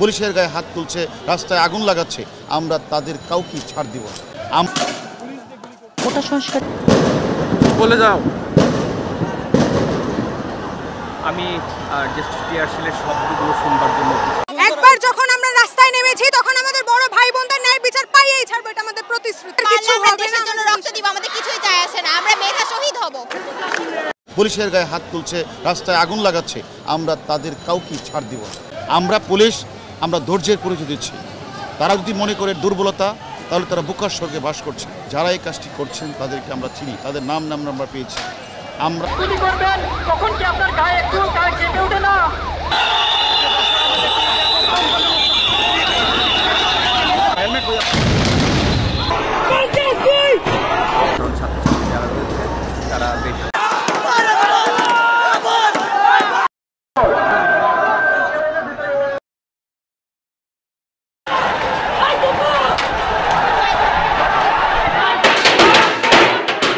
পুলিশের গায়ে হাত তুলছে, রাস্তায় আগুন লাগাচ্ছে, আমরা তাদের কাউকে ছাড় দিব না। কোটা সংস্কার বলে যাও। আমি জাস্ট টিআরসিলের শব্দগুলো শুনবার জন্য একবার যখন আমরা রাস্তায় নেমেছি তখন আমাদের বড় ভাই বোনদের ন্যায় বিচার পাইয়েই ছাড়বো, এটা আমাদের প্রতিশ্রুতি। আমরা দেশের জন্য রক্ত দিব, আমাদের কিছুই যায় আসে না, আমরা মেধা শহীদ হব। পুলিশের গায়ে হাত তুলছে, রাস্তায় আগুন লাগাচ্ছে, আমরা তাদের কাউকে ছাড় দিব না। আমরা পুলিশ, আমরা ধৈর্যের পরিচয় দিচ্ছি। তারা যদি মনে করে দুর্বলতা, তাহলে তারা বুকার স্বর্গে বাস করছে। যারা এই কাজটি করছেন তাদেরকে আমরা চিনি, তাদের নাম আমরা পেয়েছি। আমরা তখন কি আপনার গায়ে একটু কেঁপে ওঠে না? ছাত্রছাত্রী যারা রয়েছে তারা বেশ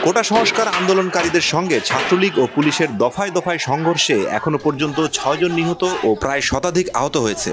কোটা সংস্কার আন্দোলনকারীদের সঙ্গে ছাত্রলীগ ও পুলিশের দফায় দফায় সংঘর্ষে এখনো পর্যন্ত 6 জন নিহত ও প্রায় শতাধিক আহত হয়েছে।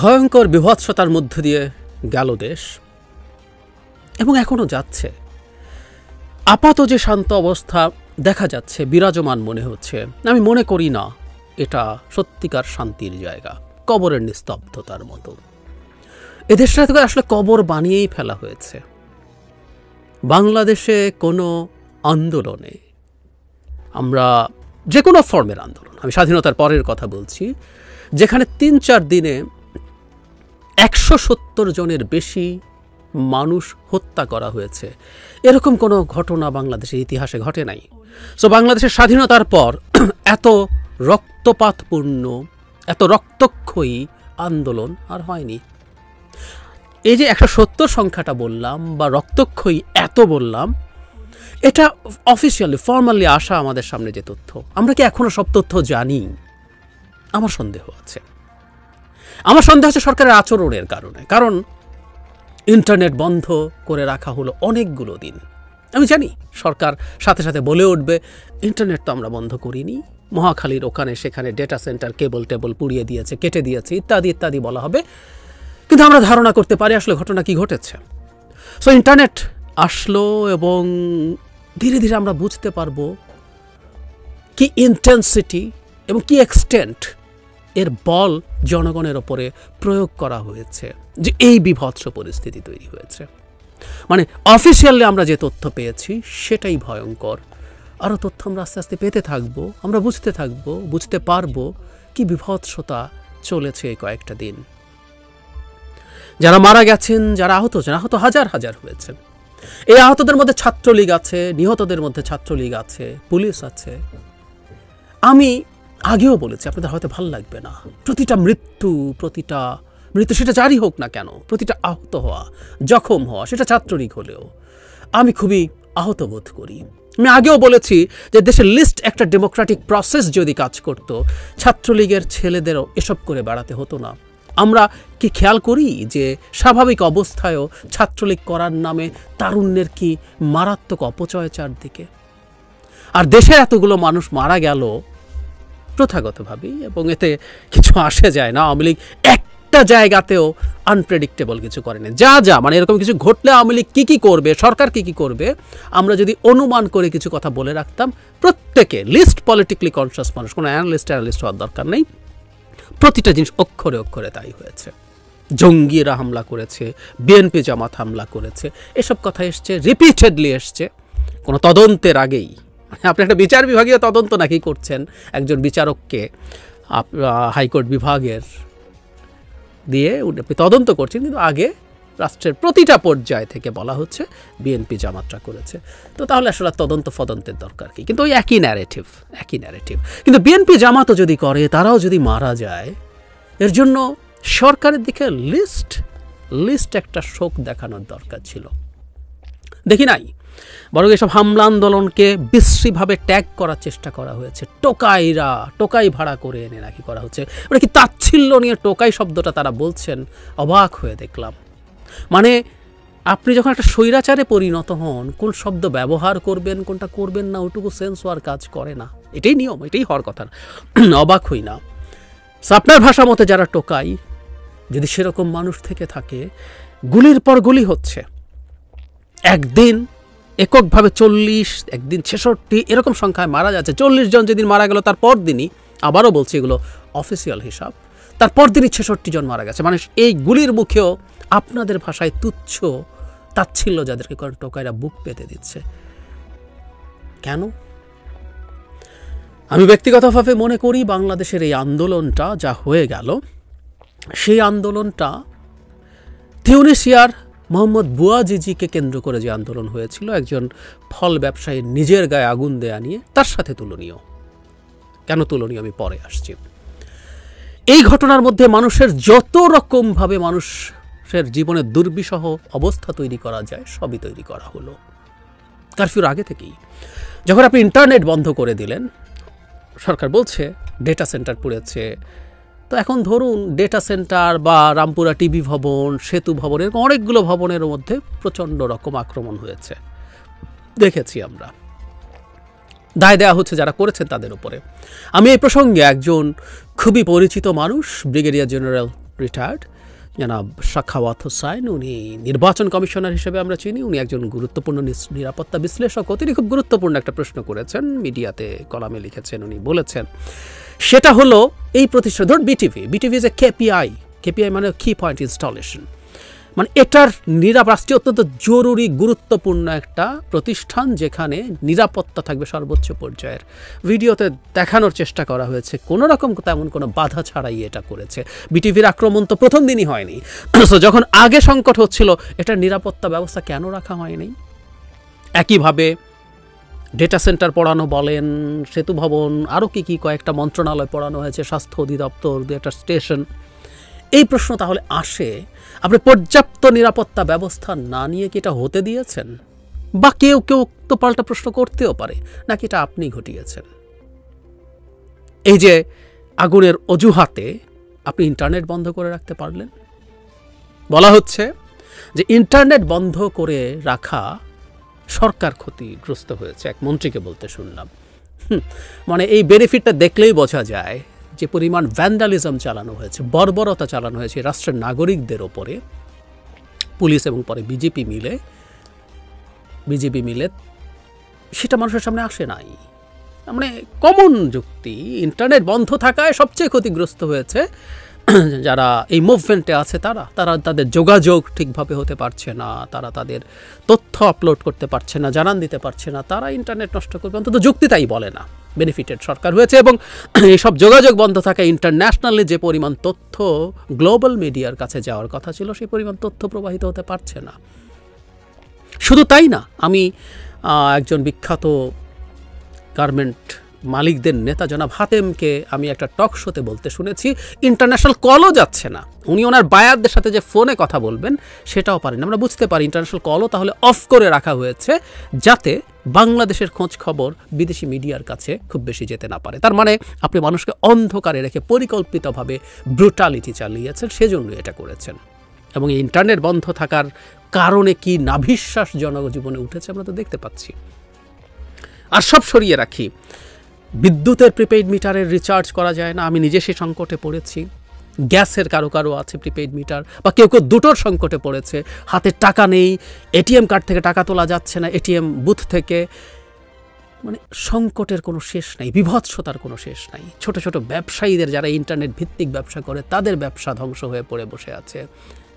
ভয়ঙ্কর বিভৎসতার মধ্য দিয়ে গেল দেশ এবং এখনো যাচ্ছে। আপাত যে শান্ত অবস্থা দেখা যাচ্ছে, বিরাজমান মনে হচ্ছে, আমি মনে করি না এটা সত্যিকার শান্তির জায়গা, কবরের নিস্তব্ধতার মতো। এদেশটাকে আসলে কবর বানিয়েই ফেলা হয়েছে। বাংলাদেশে কোনো আন্দোলনে, আমরা যে কোনো ফর্মের আন্দোলন, আমি স্বাধীনতার পরের কথা বলছি, যেখানে ৩-৪ দিনে ১৭০ জনের বেশি মানুষ হত্যা করা হয়েছে, এরকম কোনো ঘটনা বাংলাদেশের ইতিহাসে ঘটে নাই। সো বাংলাদেশের স্বাধীনতার পর এত রক্তপাতপূর্ণ, এত রক্তক্ষয়ী আন্দোলন আর হয়নি। এই যে ১৭০ সংখ্যাটা বললাম বা রক্তক্ষয়ী এত বললাম, এটা অফিসিয়ালি ফর্মালি আসা আমাদের সামনে যে তথ্য, আমরা কি এখনো সব তথ্য জানি? আমার সন্দেহ আছে। আমার সন্দেহ আছে সরকারের আচরণের কারণে। কারণ ইন্টারনেট বন্ধ করে রাখা হলো অনেকগুলো দিন। আমি জানি সরকার সাথে সাথে বলে উঠবে, ইন্টারনেট তো আমরা বন্ধ করিনি, মহাখালীর ওখানে সেখানে ডেটা সেন্টার কেবল টেবল পুড়িয়ে দিয়েছে, কেটে দিয়েছে, ইত্যাদি ইত্যাদি বলা হবে। কিন্তু আমরা ধারণা করতে পারি আসলে ঘটনা কি ঘটেছে। সো ইন্টারনেট আসলো এবং ধীরে ধীরে আমরা বুঝতে পারবো কি ইন্টেন্সিটি এবং কি এক্সটেন্ট এর বল জনগণের ওপরে প্রয়োগ করা হয়েছে, যে এই বিভৎস পরিস্থিতি তৈরি হয়েছে। মানে অফিসিয়ালি আমরা যে তথ্য পেয়েছি সেটাই ভয়ঙ্কর। আরও তথ্য আমরা আস্তে আস্তে পেতে থাকবো, আমরা বুঝতে পারবো কি বিভৎসতা চলেছে এই কয়েকটা দিন। যারা মারা গেছেন, যারা আহত হাজার হাজার হয়েছেন। এই আহতদের মধ্যে ছাত্রলীগ আছে, নিহতদের মধ্যে ছাত্রলীগ আছে, পুলিশ আছে। আমি আগেও বলেছি, আপনাদের হয়তো ভালো লাগবে না, প্রতিটা মৃত্যু সেটা জারি হোক না কেন, প্রতিটা আহত হওয়া, জখম হওয়া, সেটা ছাত্রলীগ হলেও আমি খুবই আহত বোধ করি। আমি আগেও বলেছি যে দেশের লিস্ট একটা ডেমোক্রেটিক প্রসেস যদি কাজ করত, ছাত্রলীগের ছেলেদেরও এসব করে বেড়াতে হতো না। আমরা কি খেয়াল করি যে স্বাভাবিক অবস্থায়ও ছাত্রলীগ করার নামে তারুণ্যের কি মারাত্মক অপচয় চারদিকে। আর দেশের এতগুলো মানুষ মারা গেল প্রথাগতভাবেই, এবং এতে কিছু আসে যায় না। আওয়ামী লীগ একটা জায়গাতেও আনপ্রেডিক্টেবল কিছু করে না। যা মানে এরকম কিছু ঘটলে আওয়ামী লীগ কী করবে, সরকার কী করবে, আমরা যদি অনুমান করে কিছু কথা বলে রাখতাম, প্রত্যেকে লিস্ট পলিটিক্যালি কনসিয়াস মানুষ, কোনো অ্যানালিস্ট হওয়ার দরকার নেই, প্রতিটা জিনিস অক্ষরে অক্ষরে তাই হয়েছে। জঙ্গিরা হামলা করেছে, বিএনপি জামাত হামলা করেছে, এসব কথা এসছে, রিপিটেডলি এসছে কোনো তদন্তের আগেই। আপনি একটা বিচার বিভাগীয় তদন্ত নাকি করছেন, একজন বিচারককে হাইকোর্ট বিভাগের দিয়ে আপনি তদন্ত করছেন, কিন্তু আগে রাষ্ট্রের প্রতিটা পর্যায় থেকে বলা হচ্ছে বিএনপি জামাতরা করেছে। তো তাহলে আসলে তদন্তের দরকার কি? কিন্তু ওই একই ন্যারেটিভ। কিন্তু বিএনপি জামাতও যদি করে, তারাও যদি মারা যায়, এর জন্য সরকারের দিকে লিস্ট একটা শোক দেখানোর দরকার ছিল। দেখি নাই, বরং এসব হামলা আন্দোলনকে বিশ্রীভাবে ট্যাগ করার চেষ্টা করা হয়েছে। টোকাই ভাড়া করে এনে নাকি করা হচ্ছে, ওটা কি তাচ্ছিল্য নিয়ে টোকাই শব্দটা তারা বলছেন, অবাক হয়ে দেখলাম। মানে আপনি যখন একটা স্বৈরাচারে পরিণত হন, কোন শব্দ ব্যবহার করবেন কোনটা করবেন না, ওটুকু সেন্স হওয়ার কাজ করে না। এটাই নিয়ম, এটাই হওয়ার কথা। অবাক হই না। আপনার ভাষা মতে যারা টোকাই, যদি সেরকম মানুষ থেকে থাকে, গুলির পর গুলি হচ্ছে, একদিন এককভাবে 40, একদিন 66 এরকম সংখ্যায় মারা যাচ্ছে। 40 জন যেদিন মারা গেল, তারপর দিনই, আবারও বলছি এগুলো অফিসিয়াল হিসাব, তারপর দিনই 66 জন মারা গেছে। মানে এই গুলির মুখেও আপনাদের ভাষায় তুচ্ছ তাচ্ছিল্য যাদেরকে করেন টোকাইরা বুক পেতে দিচ্ছে কেন? আমি ব্যক্তিগতভাবে মনে করি বাংলাদেশের এই আন্দোলনটা যা হয়ে গেল, সেই আন্দোলনটা তিউনিসিয়ার মোহাম্মদ বুয়াজিজিকে কেন্দ্র করে যে আন্দোলন হয়েছিল, একজন ফল ব্যবসায়ীর নিজের গায়ে আগুন দেয়া নিয়ে, তার সাথে তুলনীয়। কেন তুলনীয় আমি পরে আসছি। এই ঘটনার মধ্যে মানুষের যত রকমভাবে মানুষের জীবনে দুর্বিষহ অবস্থা তৈরি করা যায়, সবই তৈরি করা হলো কারফিউর আগে থেকেই। যখন আপনি ইন্টারনেট বন্ধ করে দিলেন, সরকার বলছে ডেটা সেন্টার পুড়েছে, তো এখন ধরুন ডেটা সেন্টার বা রামপুরা টিভি ভবন, সেতু ভবনের অনেকগুলো ভবনের মধ্যে প্রচণ্ড রকম আক্রমণ হয়েছে, দেখেছি আমরা। দায় দেওয়া হচ্ছে যারা করেছেন তাদের উপরে। আমি এই প্রসঙ্গে একজন খুবই পরিচিত মানুষ, ব্রিগেডিয়ার জেনারেল রিটায়ার্ড জনাব সাখাওয়াত হোসাইন, উনি নির্বাচন কমিশনার হিসেবে আমরা চিনি। উনি একজন গুরুত্বপূর্ণ নিরাপত্তা বিশ্লেষক। তিনি খুব গুরুত্বপূর্ণ একটা প্রশ্ন করেছেন, মিডিয়াতে কলামে লিখেছেন। উনি বলেছেন, সেটা হলো এই প্রতিষ্ঠান, ধরুন বিটিভি ইজ এ কেপিআই মানে কি পয়েন্ট ইনস্টলেশন, মানে এটার রাষ্ট্রীয় অত্যন্ত জরুরি গুরুত্বপূর্ণ একটা প্রতিষ্ঠান, যেখানে নিরাপত্তা থাকবে সর্বোচ্চ পর্যায়ের। ভিডিওতে দেখানোর চেষ্টা করা হয়েছে কোনো রকম তেমন কোনো বাধা ছাড়াই এটা করেছে। বিটিভির আক্রমণ তো প্রথম দিনই হয়নি, যখন আগে সংকট হচ্ছিল এটার নিরাপত্তা ব্যবস্থা কেন রাখা হয়নি? একইভাবে ডেটা সেন্টার পড়ানো বলেন, সেতু ভবন, আরও কি কয়েকটা মন্ত্রণালয় পড়ানো হয়েছে, স্বাস্থ্য অধিদপ্তর, দু একটা স্টেশন। এই প্রশ্ন তাহলে আসে, আপনি পর্যাপ্ত নিরাপত্তা ব্যবস্থা না নিয়ে কি এটা হতে দিয়েছেন? বা কেউ তো পাল্টা প্রশ্ন করতেও পারে, নাকি এটা আপনি ঘটিয়েছেন? এই যে আগুনের অজুহাতে আপনি ইন্টারনেট বন্ধ করে রাখতে পারলেন, বলা হচ্ছে যে ইন্টারনেট বন্ধ করে রাখা সরকার ক্ষতিগ্রস্ত হয়েছে, এক মন্ত্রীকে বলতে শুনলাম। মানে এই বেনিফিটটা দেখলেই বোঝা যায় যে পরিমাণ ভ্যান্ডালিজম চালানো হয়েছে, বর্বরতা চালানো হয়েছে রাষ্ট্রের নাগরিকদের ওপরে, পুলিশ এবং পরে বিজেপি মিলে, সেটা মানুষের সামনে আসে নাই। মানে কমন যুক্তি, ইন্টারনেট বন্ধ থাকায় সবচেয়ে ক্ষতিগ্রস্ত হয়েছে যারা এই মুভমেন্টে আছে, তারা তাদের যোগাযোগ ঠিকভাবে হতে পারছে না, তারা তাদের তথ্য আপলোড করতে পারছে না, জানান দিতে পারছে না, তারা ইন্টারনেট নষ্ট করবে, অন্তত যুক্তি তাই বলে না। বেনিফিটেড সরকার হয়েছে, এবং এইসব যোগাযোগ বন্ধ থাকায় ইন্টারন্যাশনালি যে পরিমাণ তথ্য গ্লোবাল মিডিয়ার কাছে যাওয়ার কথা ছিল, সেই পরিমাণ তথ্য প্রবাহিত হতে পারছে না। শুধু তাই না, আমি একজন বিখ্যাত গার্মেন্ট মালিকদের নেতা জনাব হাতেমকে আমি একটা টক শোতে বলতে শুনেছি, ইন্টারন্যাশনাল কলও যাচ্ছে না। উনি ওনার বায়ারদের সাথে যে ফোনে কথা বলবেন সেটাও পারেন। আমরা বুঝতে পারি ইন্টারন্যাশনাল কলও তাহলে অফ করে রাখা হয়েছে, যাতে বাংলাদেশের খোঁজ খবর বিদেশি মিডিয়ার কাছে খুব বেশি যেতে না পারে। তার মানে আপনি মানুষকে অন্ধকারে রেখে পরিকল্পিতভাবে ব্রুটালিটি চালিয়েছেন, সেজন্য এটা করেছেন। এবং এই ইন্টারনেট বন্ধ থাকার কারণে কি নাভিশ্বাস জনজীবনে উঠেছে আমরা তো দেখতে পাচ্ছি। আর সব সরিয়ে রাখি, বিদ্যুতের প্রিপেইড মিটারের রিচার্জ করা যায় না, আমি নিজে সেই সংকটে পড়েছি। গ্যাসের কারো আছে প্রিপেইড মিটার, বা কেউ দুটোর সংকটে পড়েছে, হাতে টাকা নেই, এটিএম কার্ড থেকে টাকা তোলা যাচ্ছে না, এটিএম বুথ থেকে মানে সংকটের কোনো শেষ নাই, বিভৎসতার কোনো শেষ নাই। ছোট ছোট ব্যবসায়ীদের যারা ইন্টারনেট ভিত্তিক ব্যবসা করে তাদের ব্যবসা ধ্বংস হয়ে পড়ে বসে আছে।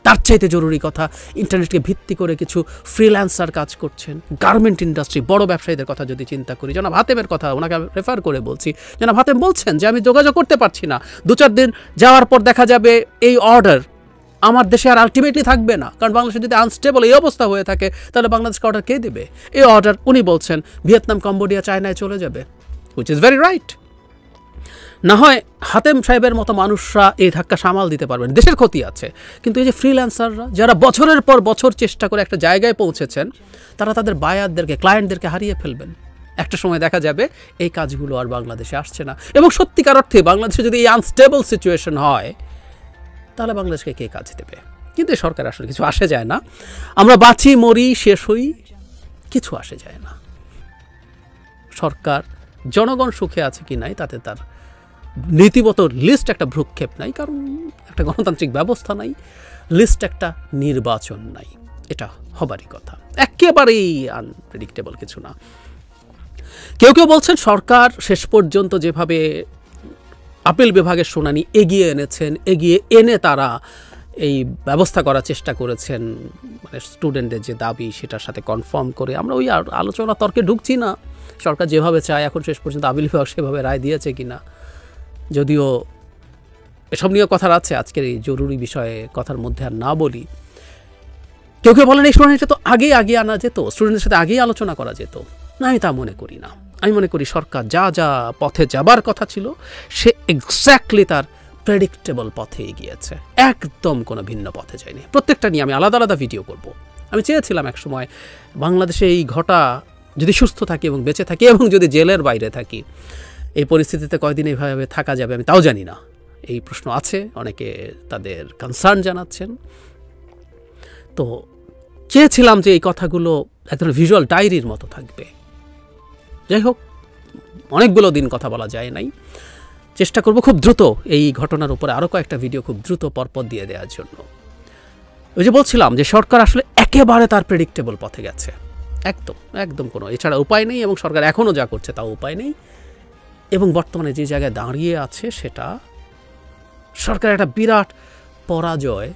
তার চাইতে জরুরি কথা, ইন্টারনেটকে ভিত্তি করে কিছু ফ্রিল্যান্সার কাজ করছেন। গার্মেন্ট ইন্ডাস্ট্রি, বড় ব্যবসায়ীদের কথা যদি চিন্তা করি, জনাব হাতেমের কথা ওনাকে রেফার করে বলছি, জনাব হাতেম বলছেন যে আমি যোগাযোগ করতে পারছি না, 2-4 দিন যাওয়ার পর দেখা যাবে এই অর্ডার আমার দেশে আর আলটিমেটলি থাকবে না, কারণ বাংলাদেশে যদি আনস্টেবল এই অবস্থা হয়ে থাকে তাহলে বাংলাদেশকে অর্ডার কে দেবে? এই অর্ডার উনি বলছেন ভিয়েতনাম, কম্বোডিয়া, চায়নায় চলে যাবে, হুইচ ইজ ভেরি রাইট। না হয় হাতেম সাহেবের মতো মানুষরা এই ধাক্কা সামাল দিতে পারবেন, দেশের ক্ষতি আছে, কিন্তু এই যে ফ্রিল্যান্সাররা যারা বছরের পর বছর চেষ্টা করে একটা জায়গায় পৌঁছেছেন, তারা তাদের বায়ারদেরকে, ক্লায়েন্টদেরকে হারিয়ে ফেলবেন। একটা সময় দেখা যাবে এই কাজগুলো আর বাংলাদেশে আসছে না। এবং সত্যিকার অর্থে বাংলাদেশে যদি এই আনস্টেবল সিচুয়েশন হয় তাহলে বাংলাদেশকে কে কাজ দেবে? কিন্তু সরকার আসলে কিছু আসে যায় না। আমরা বাঁচি, মরি, শেষ হই, কিছু আসে যায় না। সরকার জনগণ সুখে আছে কি নাই তাতে তার নীতিগত লিস্ট একটা ভ্রুক্ষেপ নাই, কারণ একটা গণতান্ত্রিক ব্যবস্থা নাই, লিস্ট একটা নির্বাচন নাই, এটা হবারই কথা। একেবারেই আনপ্রেডিক্টেবল কিছু না। কেউ কেউ বলছেন সরকার শেষ পর্যন্ত যেভাবে আপিল বিভাগের শুনানি এগিয়ে এনেছেন, এগিয়ে এনে তারা এই ব্যবস্থা করার চেষ্টা করেছেন, মানে স্টুডেন্টের যে দাবি সেটার সাথে কনফার্ম করে। আমরা ওই আলোচনা তর্কে ঢুকছি না, সরকার যেভাবে চায় এখন শেষ পর্যন্ত আপিল বিভাগ সেভাবে রায় দিয়েছে কিনা, যদিও এসব নিয়ে কথা আছে, আজকের এই জরুরি বিষয়ে কথার মধ্যে আর না বলি। কেউ কেউ বলেন এই শুনানিটা তো আগেই আনা যেত, স্টুডেন্টের সাথে আগেই আলোচনা করা যেত। না, আমি তা মনে করি না। আমি মনে করি সরকার যা যা পথে যাবার কথা ছিল সে এক্স্যাক্টলি তার প্রেডিক্টেবল পথে এগিয়েছে, একদম কোনো ভিন্ন পথে যায়নি। প্রত্যেকটা নিয়ে আমি আলাদা আলাদা ভিডিও করব। আমি চেয়েছিলাম এক সময় বাংলাদেশে এই ঘটা যদি সুস্থ থাকি এবং বেঁচে থাকি এবং যদি জেলের বাইরে থাকি, এই পরিস্থিতিতে কয়দিন এইভাবে থাকা যাবে আমি তাও জানি না। এই প্রশ্ন আছে, অনেকে তাদের কনসার্ন জানাচ্ছেন। তো চেয়েছিলাম যে এই কথাগুলো এক ধরনের ভিজুয়াল ডায়েরির মতো থাকবে। যাই হোক, অনেকগুলো দিন কথা বলা যায় নাই। চেষ্টা করব খুব দ্রুত এই ঘটনার উপরে আরও কয়েকটা ভিডিও খুব দ্রুত পরপর দিয়ে দেওয়ার জন্য। ওই যে বলছিলাম যে সরকার আসলে একেবারে তার প্রেডিক্টেবল পথে গেছে, একদম কোনো এছাড়া উপায় নেই, এবং সরকার এখনও যা করছে তাও উপায় নেই। এবং বর্তমানে যে জায়গায় দাঁড়িয়ে আছে সেটা সরকার একটা বিরাট পরাজয়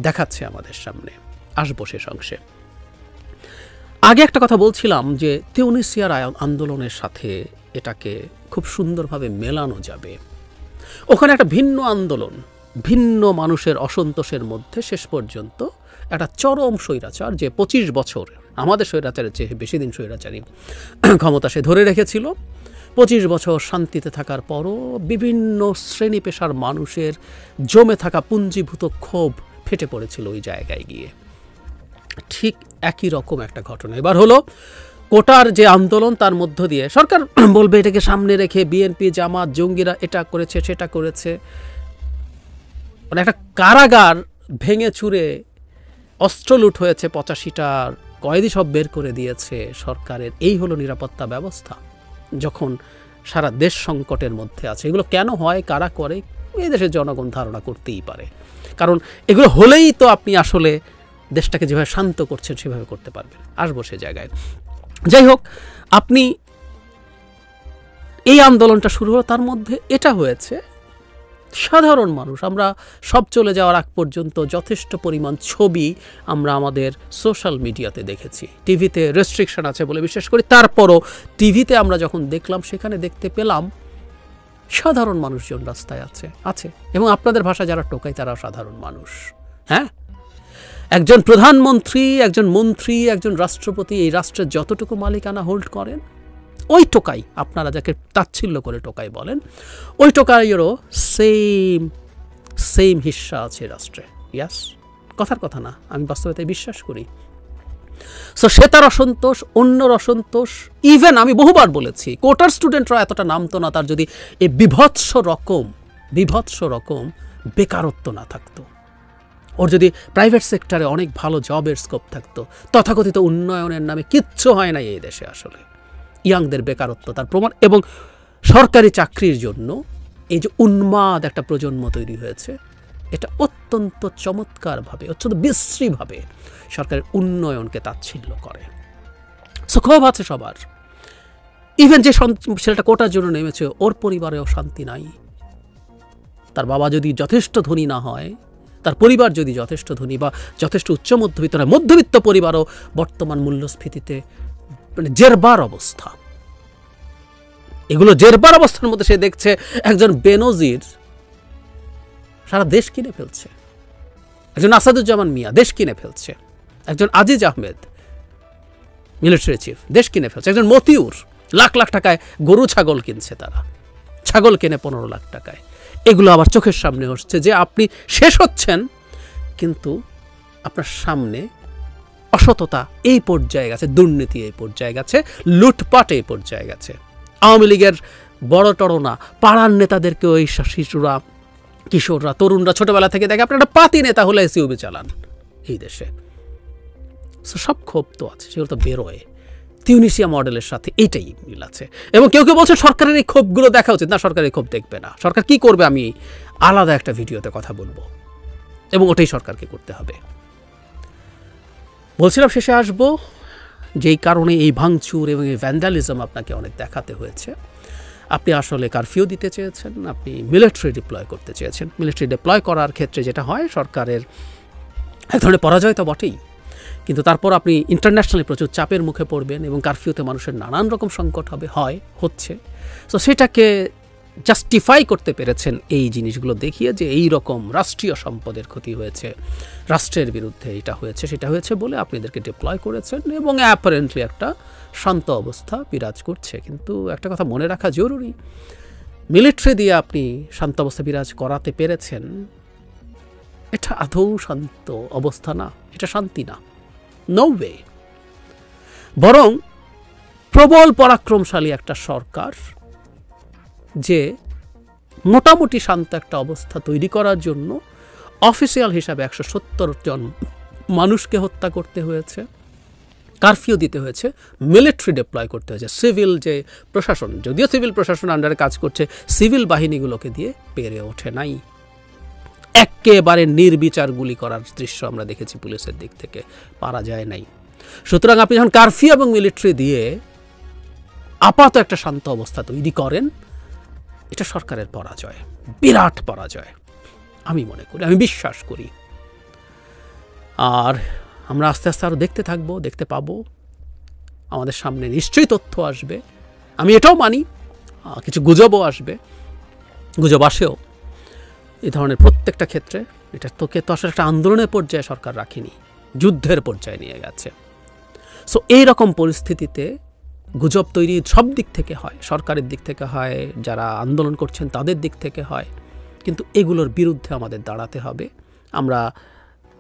দেখাচ্ছে আমাদের সামনে। আসবো শেষ অংশে। আগে একটা কথা বলছিলাম যে তিউনিসিয়ার আন্দোলনের সাথে এটাকে খুব সুন্দরভাবে মেলানো যাবে। ওখানে একটা ভিন্ন আন্দোলন, ভিন্ন মানুষের অসন্তোষের মধ্যে শেষ পর্যন্ত একটা চরম স্বৈরাচার, যে 25 বছর আমাদের স্বৈরাচারের চেয়ে বেশি দিন স্বৈরাচারী ক্ষমতা সে ধরে রেখেছিল, 25 বছর শান্তিতে থাকার পরও বিভিন্ন শ্রেণী পেশার মানুষের জমে থাকা পুঞ্জীভূত ক্ষোভ ফেটে পড়েছিল ওই জায়গায় গিয়ে। ঠিক একই রকম একটা ঘটনা এবার হলো। কোটার যে আন্দোলন, তার মধ্য দিয়ে সরকার বলবে এটাকে সামনে রেখে বিএনপি, জামাত, জঙ্গিরা এটা করেছে সেটা করেছে, মানে একটা কারাগার ভেঙে চুরে অস্ত্র লুট হয়েছে, 85টার কয়েদি সব বের করে দিয়েছে সরকারের। এই হলো নিরাপত্তা ব্যবস্থা যখন সারা দেশ সংকটের মধ্যে আছে। এগুলো কেন হয়, কারা করে, এই দেশের জনগণ ধারণা করতেই পারে, কারণ এগুলো হলেই তো আপনি আসলে দেশটাকে যেভাবে শান্ত করছেন সেভাবে করতে পারবেন। আসবো সে জায়গায়। যাই হোক, আপনি এই আন্দোলনটা শুরু হলো, তার মধ্যে এটা হয়েছে সাধারণ মানুষ। আমরা সব চলে যাওয়ার আগ পর্যন্ত যথেষ্ট পরিমাণ ছবি আমরা আমাদের সোশ্যাল মিডিয়াতে দেখেছি। টিভিতে রেস্ট্রিকশন আছে বলে বিশ্বাস করি, তারপরও টিভিতে আমরা যখন দেখলাম সেখানে দেখতে পেলাম সাধারণ মানুষজন রাস্তায় আছে এবং আপনাদের ভাষা যারা টোকায় তারাও সাধারণ মানুষ। হ্যাঁ, একজন প্রধানমন্ত্রী, একজন মন্ত্রী, একজন রাষ্ট্রপতি এই রাষ্ট্রের যতটুকু মালিকানা হোল্ড করেন, ওই টোকাই, আপনারা যাকে তাচ্ছিল্য করে টোকাই বলেন, ওই টোকাইয়েরও সেম হিস্সা আছে রাষ্ট্রে। ইয়াস, কথার কথা না, আমি বাস্তবতায় বিশ্বাস করি। সো সে তার অসন্তোষ, অন্যর অসন্তোষ। ইভেন আমি বহুবার বলেছি, কোটার স্টুডেন্টরা এতটা নামতো না তার যদি এই বিভৎস রকম বেকারত্ব না থাকতো, ওর যদি প্রাইভেট সেক্টরে অনেক ভালো জবের স্কোপ থাকতো। তথাকথিত উন্নয়নের নামে কিচ্ছু হয় না এই দেশে আসলে। ইয়াংদের বেকারত্ব তার প্রমাণ। এবং সরকারি চাকরির জন্য এই যে উন্মাদ একটা প্রজন্ম তৈরি হয়েছে, এটা অত্যন্ত চমৎকারভাবে, অত্যন্ত বিশ্রীভাবে সরকারের উন্নয়নকে তাচ্ছিল্য করে। ক্ষোভ আছে সবার, ইভেন যে ছেলেটা কোটার জন্য নেমেছে ওর পরিবারেও শান্তি নাই। তার বাবা যদি যথেষ্ট ধনী না হয়, তার পরিবার যদি যথেষ্ট ধনী বা যথেষ্ট উচ্চ মধ্যবিত্ত নয়, মধ্যবিত্ত পরিবারও বর্তমান মূল্যস্ফীতিতে মানে জেরবার অবস্থা। এগুলো জেরবার অবস্থার মধ্যে সে দেখছে একজন বেনজির সারা দেশ কিনে ফেলছে, একজন আসাদুজ্জামান মিয়া দেশ কিনে ফেলছে, একজন আজিজ আহমেদ মিলিটারি চিফ দেশ কিনে ফেলছে, একজন মতিউর লাখ লাখ টাকায় গরু ছাগল কিনছে, তারা ছাগল কেনে 15 লাখ টাকায়। এগুলো আবার চোখের সামনে হচ্ছে যে আপনি শেষ হচ্ছেন, কিন্তু আপনার সামনে অসততা এই পর্যায়ে গেছে, দুর্নীতি এই পর্যায়ে গেছে, লুটপাট এই পর্যায়ে গেছে। আওয়ামী লীগের বড় টড়না পাড়ার নেতাদেরকে ওই শিশুরা, কিশোররা, তরুণরা ছোটবেলা থেকে দেখে আপনার একটা পাতি নেতা হলে এসইউবি চালান এই দেশে। সব ক্ষোভ তো আছে, সেগুলো তো বেরোয়। তিউনিসিয়া মডেলের সাথে এটাই মিল আছে। এবং কেউ কেউ বলছে সরকারের এই ক্ষোভগুলো দেখা উচিত না, সরকার এই ক্ষোভ দেখবে না। সরকার কি করবে আমি আলাদা একটা ভিডিওতে কথা বলবো, এবং ওটাই সরকারকে করতে হবে। বলছিলাম শেষে আসবো, যেই কারণে এই ভাঙচুর এবং এই ভ্যান্ডালিজম আপনাকে অনেক দেখাতে হয়েছে। আপনি আসলে কারফিউ দিতে চেয়েছেন, আপনি মিলিটারি ডিপ্লয় করতে চেয়েছেন। মিলিটারি ডিপ্লয় করার ক্ষেত্রে যেটা হয়, সরকারের এক ধরনের পরাজয় তো বটেই, কিন্তু তারপর আপনি ইন্টারন্যাশনালি প্রচুর চাপের মুখে পড়বেন এবং কারফিউতে মানুষের নানান রকম সংকট হচ্ছে। তো সেটাকে জাস্টিফাই করতে পেরেছেন এই জিনিসগুলো দেখিয়ে, যে এই রকম রাষ্ট্রীয় সম্পদের ক্ষতি হয়েছে, রাষ্ট্রের বিরুদ্ধে এটা হয়েছে সেটা হয়েছে বলে আপনি এদেরকে ডিপ্লয় করেছেন, এবং অ্যাপারেন্টলি একটা শান্ত অবস্থা বিরাজ করছে। কিন্তু একটা কথা মনে রাখা জরুরি, মিলিটারি দিয়ে আপনি শান্ত অবস্থা বিরাজ করাতে পেরেছেন, এটা আদৌ শান্ত অবস্থা না, এটা শান্তি না, নো ওয়ে। বরং প্রবল পরাক্রমশালী একটা সরকার যে মোটামুটি শান্ত একটা অবস্থা তৈরি করার জন্য অফিসিয়াল হিসাবে 170 জন মানুষকে হত্যা করতে হয়েছে, কারফিউ দিতে হয়েছে, মিলিটারি ডিপ্লয় করতে হয়েছে। সিভিল যে প্রশাসন, যদিও সিভিল প্রশাসন আন্ডারে কাজ করছে, সিভিল বাহিনীগুলোকে দিয়ে পেরে ওঠে নাই। একেবারে নির্বিচার গুলি করার দৃশ্য আমরা দেখেছি পুলিশের দিক থেকে, পারা যায় নাই। সুতরাং আপনি যখন কারফিউ এবং মিলিটারি দিয়ে আপাতত একটা শান্ত অবস্থা তৈরি করেন, এটা সরকারের পরাজয়, বিরাট পরাজয় আমি মনে করি, আমি বিশ্বাস করি। আর আমরা আস্তে আস্তে আরও দেখতে থাকবো, দেখতে পাবো, আমাদের সামনে নিশ্চয়ই তথ্য আসবে। আমি এটাও মানি কিছু গুজবও আসবে, গুজব আসেও এই ধরনের প্রত্যেকটা ক্ষেত্রে। এটা তোকে তো আসলে একটা আন্দোলনের পর্যায়ে সরকার রাখেনি, যুদ্ধের পর্যায়ে নিয়ে গেছে। সো এইরকম পরিস্থিতিতে গুজব তৈরি সব দিক থেকে হয়, সরকারের দিক থেকে হয়, যারা আন্দোলন করছেন তাদের দিক থেকে হয়, কিন্তু এগুলোর বিরুদ্ধে আমাদের দাঁড়াতে হবে। আমরা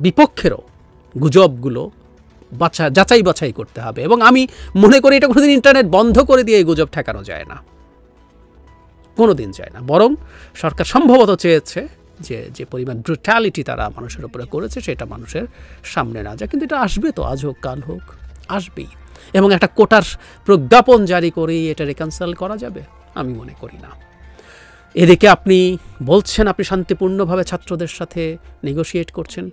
বিপক্ষেরও গুজবগুলো যাচাই বাছাই করতে হবে। এবং আমি মনে করি এটা কোনোদিন ইন্টারনেট বন্ধ করে দিয়ে এই গুজব ঠেকানো যায় না, কোনোদিন যায় না। বরং সরকার সম্ভবত চেয়েছে যে পরিমাণ ব্রুটালিটি তারা মানুষের উপরে করেছে সেটা মানুষের সামনে না যায়, কিন্তু এটা আসবে তো, আজ হোক কাল হোক আসবেই। এবং একটা কোটার প্রজ্ঞাপন জারি করেই এটা রিকনসাইল করা যাবে আমি মনে করি না। এদিকে আপনি বলছেন আপনি শান্তিপূর্ণভাবে ছাত্রদের সাথে নেগোশিয়েট করছেন,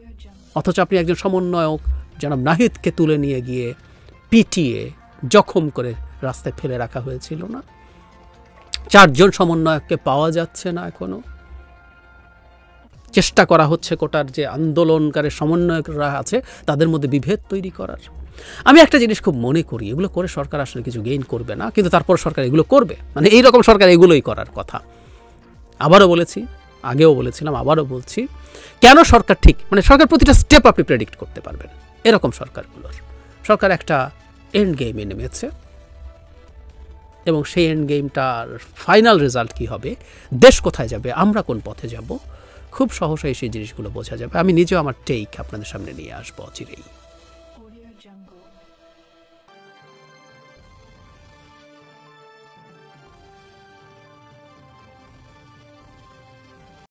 অথচ আপনি একজন সমন্বয়ক জনাব নাহিদকে তুলে নিয়ে গিয়ে পিটিয়ে জখম করে রাস্তায় ফেলে রাখা হয়েছিল না? 4 জন সমন্বয়ককে পাওয়া যাচ্ছে না এখনো। চেষ্টা করা হচ্ছে কোটার যে আন্দোলনকারী সমন্বয়করা আছে তাদের মধ্যে বিভেদ তৈরি করার। আমি একটা জিনিস খুব মনে করি, এগুলো করে সরকার আসলে কিছু গেইন করবে না, কিন্তু তারপর সরকার এগুলো করবে, মানে এইরকম সরকার এগুলোই করার কথা। আবারও বলেছি, আগেও বলেছিলাম, আবারও বলছি, কেন সরকার ঠিক, মানে সরকার প্রতিটা স্টেপ আপনি প্রেডিক্ট করতে পারবেন এরকম সরকারগুলোর। সরকার একটা এন্ড গেমে নেমেছে, এবং সেই এন্ড গেমটার ফাইনাল রেজাল্ট কী হবে, দেশ কোথায় যাবে, আমরা কোন পথে যাব, খুব সহসাই সেই জিনিসগুলো বোঝা যাবে। আমি নিজেও আমার টেক আপনাদের সামনে নিয়ে আসবো অচিরেই।